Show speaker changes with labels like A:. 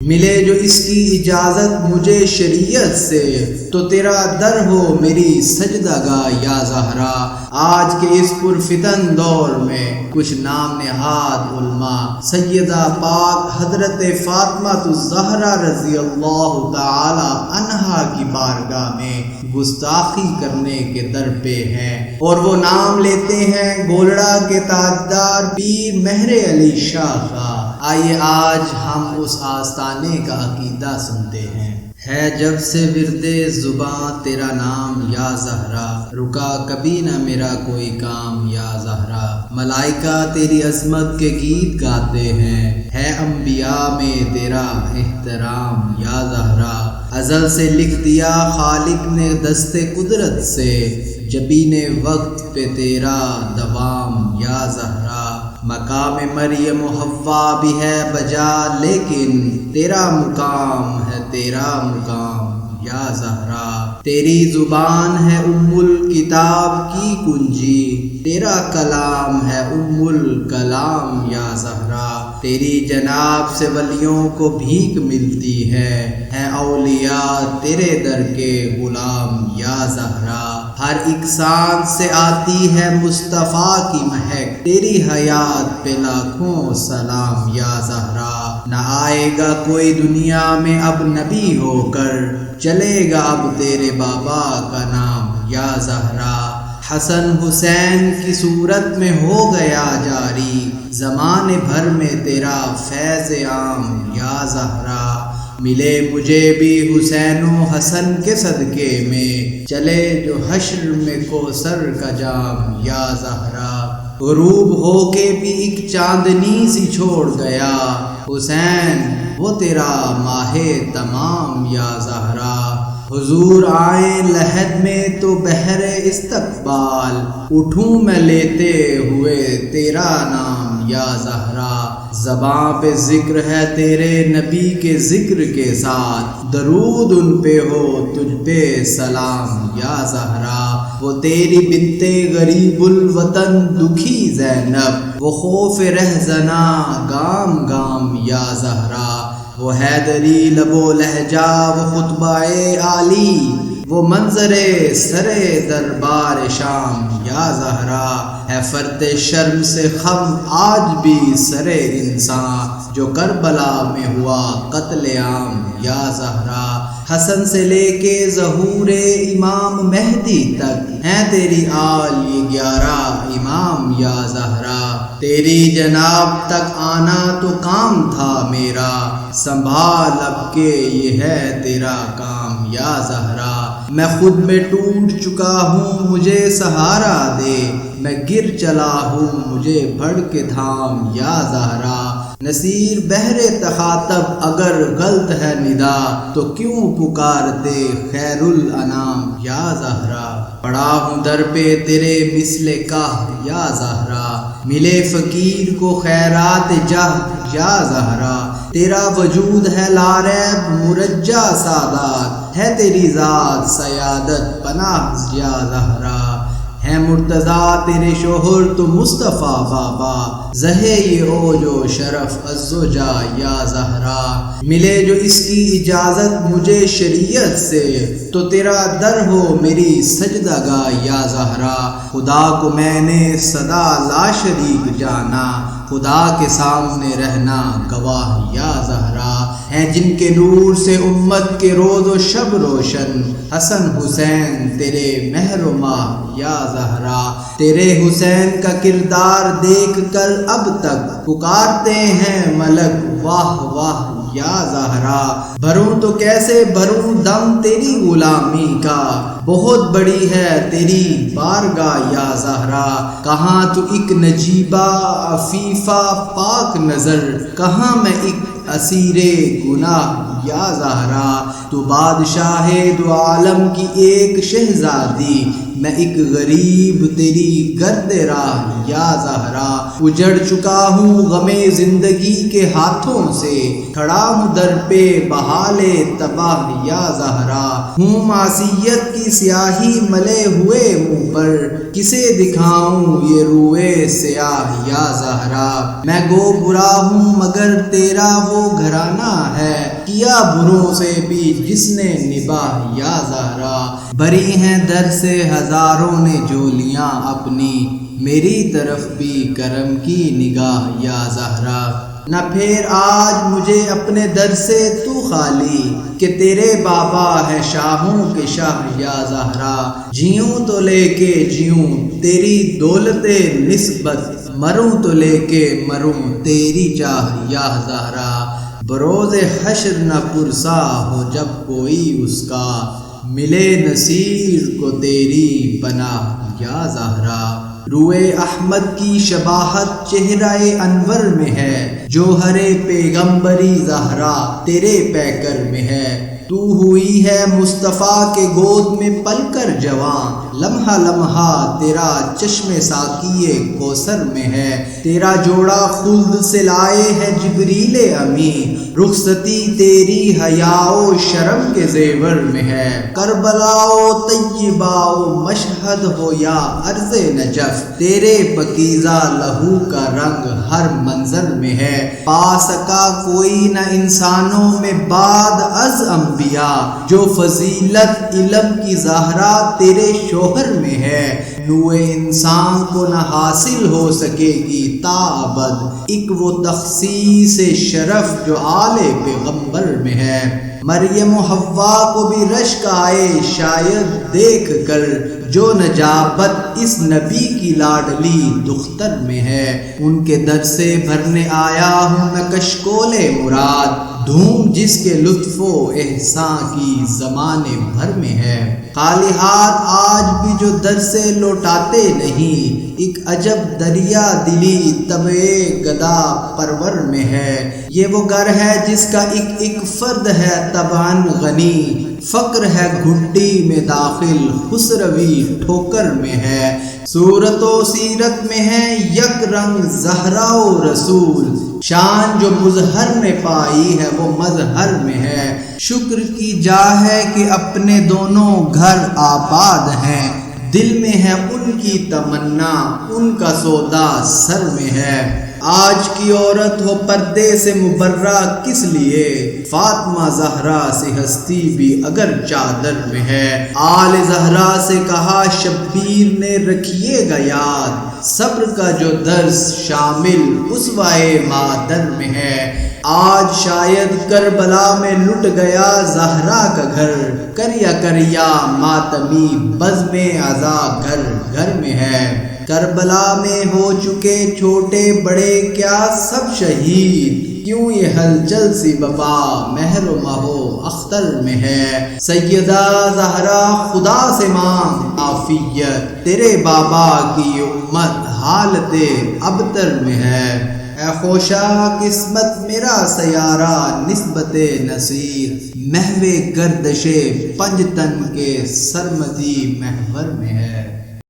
A: ملے جو اس کی اجازت مجھے شریعت سے، تو تیرا در ہو میری سجدہ گاہ یا زہرا۔ آج کے اس پرفتن دور میں کچھ نام نہاد علماء سیدہ پاک حضرت فاطمہ الزہرا رضی اللہ تعالی عنہا کی بارگاہ میں گستاخی کرنے کے در پہ ہیں، اور وہ نام لیتے ہیں گولڑا کے تاجدار پیر مہر علی شاہ کا۔ آئیے آج ہم اس آستانے کا عقیدہ سنتے ہیں۔ ہے جب سے ورد زباں تیرا نام یا زہرا، رکا کبھی نہ میرا کوئی کام یا زہرا۔ ملائکہ تیری عظمت کے گیت گاتے ہیں، ہے انبیاء میں تیرا احترام یا زہرا۔ ازل سے لکھ دیا خالق نے دست قدرت سے، جبین وقت پہ تیرا دوام یا زہرا۔ مقام مریم و حوا بھی ہے بجا، لیکن تیرا مقام ہے تیرا مقام یا زہرا۔ تیری زبان ہے ام الکتاب کی کنجی، تیرا کلام ہے ام الکلام یا زہرا۔ تیری جناب سے ولیوں کو بھیک ملتی ہے اولیاء تیرے در کے غلام یا زہرا۔ ہر ایک سانس سے آتی ہے مصطفیٰ کی مہک، تیری حیات پہ لاکھوں سلام یا زہرا۔ نہ آئے گا کوئی دنیا میں اب نبی ہو کر، چلے گا اب تیرے بابا کا نام یا زہرا۔ حسن حسین کی صورت میں ہو گیا جاری، زمانے بھر میں تیرا فیض عام یا زہرا۔ ملے مجھے بھی حسین و حسن کے صدقے میں، چلے جو حشر میں کوثر کا جام یا زہرا۔ غروب ہو کے بھی ایک چاندنی سی چھوڑ گیا حسین، وہ تیرا ماہ تمام یا زہرا۔ حضور آئیں لحد میں تو بحر استقبال، اٹھوں میں لیتے ہوئے تیرا نام یا زہرا۔ زباں پہ ذکر ہے تیرے نبی کے ذکر کے ساتھ، درود ان پہ ہو تجھ پہ سلام یا زہرا۔ وہ تیری بنت غریب الوطن دکھی زینب، وہ خوف رہزنا گام گام یا زہرا۔ وہ حیدری لب و لہجہ وہ خطبہ عالی، وہ منظر سرے دربار شام یا زہرا۔ ہے فرد شرم سے خم آج بھی سرے انسان، جو کربلا میں ہوا قتل عام یا زہرا۔ حسن سے لے کے ظہور امام مہدی تک ہیں تیری آل یہ 11 امام یا زہرا۔ تیری جناب تک آنا تو کام تھا میرا، سنبھال اب کے یہ ہے تیرا کام یا زہرا۔ میں خود میں ٹوٹ چکا ہوں مجھے سہارا دے، میں گر چلا ہوں مجھے بڑھ کے تھام یا زہرا۔ نصیر بہر تخاطب اگر غلط ہے ندا، تو کیوں پکارتے خیر الانام یا زہرا۔ پڑا ہوں در پہ تیرے مثل کاہ یا زہرا، ملے فقیر کو خیرات جہ یا زہرا۔ تیرا وجود ہے لاریب مرجع سعادت، ہے تیری ذات سیادت پناہ یا زہرا۔ ہے مرتضیٰ تیرے شوہر تو مصطفیٰ بابا، زہے یہ اوج و شرف عز و جا یا زہرا۔ ملے جو اس کی اجازت مجھے شریعت سے، تو تیرا در ہو میری سجدہ گاہ یا زہرا۔ خدا کو میں نے سدا لا شریک جانا، خدا کے سامنے رہنا گواہ یا زہرا۔ ہیں جن کے نور سے امت کے روز و شب روشن، حسن حسین تیرے مہر و ماہ یا زہرا۔ تیرے حسین کا کردار دیکھ کر اب تک پکارتے ہیں ملک واہ واہ یا زہرا۔ بھروں تو کیسے بھروں دم تیری غلامی کا، بہت بڑی ہے تیری بارگاہ یا زہرا۔ کہاں تو ایک نجیبہ عفیفہ پاک نظر، کہاں میں ایک اسیر گناہ یا زہرا۔ تو بادشاہ دو عالم کی ایک شہزادی، میں ایک غریب تیری گرد راہ یا زہرا، اجڑ چکا ہوں غم زندگی کے ہاتھوں سے، کھڑا ہوں در پہ بحال تباہ یا زہرا، ہوں معصیت کی سیاہی ملے ہوئے منہ پر، کسے دکھاؤں یہ روئے سیاہ یا زہرا، میں گو برا ہوں مگر تیرا وہ گھرانہ ہے، کیا بروں سے بھی جس نے نباہ یا زہرا، بری ہیں در سے ہزاروں نے جولیاں اپنی، میری طرف بھی کرم کی نگاہ یا زہرا، نہ پھر آج مجھے اپنے در سے تو خالی، کہ تیرے بابا ہے شاہوں کے شاہ یا زہرا، جیوں تو لے کے جیوں تیری دولت نسبت، مروں تو لے کے مروں تیری چاہ یا زہرا، بروز حشر نہ پرسا ہو جب کوئی اس کا، ملے نصیر کو تیری پناہ یا زہرا، روئے احمد کی شباہت چہرہ انور میں ہے، جوہر پیغمبری زہرا تیرے پیکر میں ہے، تو ہوئی ہے مصطفیٰ کے گود میں پل کر جوان، لمحہ لمحہ تیرا چشم ساقی کوثر میں ہے، تیرا جوڑا خلد سے لائے ہے جبریل امین، رخصتی تیری حیا و شرم کے زیور میں ہے، کربلا و طیبہ و مشہد ہو یا ارض نجف، تیرے پکیزہ لہو کا رنگ ہر منظر میں ہے، پا سکا کوئی نہ انسانوں میں بعد از انبیاء، جو فضیلت علم کی زہرا تیرے شوہر میں ہے، نوع انسان کو نہ حاصل ہو سکے گی تا ابد، ایک وہ تخصیص شرف جو آل پیغمبر میں ہے، مریم و حوا کو بھی رشک آئے شاید دیکھ کر، جو نجابت اس نبی کی لاڈلی دختر میں ہے، ان کے در سے بھرنے آیا ہوں میں کشکول مراد، دھوم جس کے لطف و احسان کی زمانے بھر میں ہے، خالی ہاتھ آج بھی جو در سے لوٹاتے نہیں، ایک عجب دریا دلی طبع گدا پرور میں ہے، یہ وہ گھر ہے جس کا ایک ایک فرد ہے طبعاً غنی، فقر ہے گھٹی میں داخل خسروی ٹھوکر میں ہے، صورت و سیرت میں ہے یک رنگ زہرا و رسول، شان جو مظہر نے پائی ہے وہ مظہر میں ہے، شکر کی جا ہے کہ اپنے دونوں گھر آباد ہیں، دل میں ہے ان کی تمنا ان کا سودا سر میں ہے، آج کی عورت ہو پردے سے مبرہ کس لیے، فاطمہ زہرا سے ہستی بھی اگر چادر میں ہے، آل زہرا سے کہا شبیر نے رکھیے گا یاد، صبر کا جو درس شامل اسوائے مادر میں ہے، آج شاید کربلا میں لٹ گیا زہرا کا گھر، کریا ماتمی بزم عزا گھر گھر میں ہے، کربلا میں ہو چکے چھوٹے بڑے کیا سب شہید، کیوں یہ ہلچل سی وبا مہر و مہو اختر میں ہے، سیدہ زہرا خدا سے مانگ عافیت، تیرے بابا کی امت حالت ابتر میں ہے، اے خوشا قسمت میرا سیارہ نسبت نصیر، محو گردش پنج تن کے سرمدی محور میں ہے۔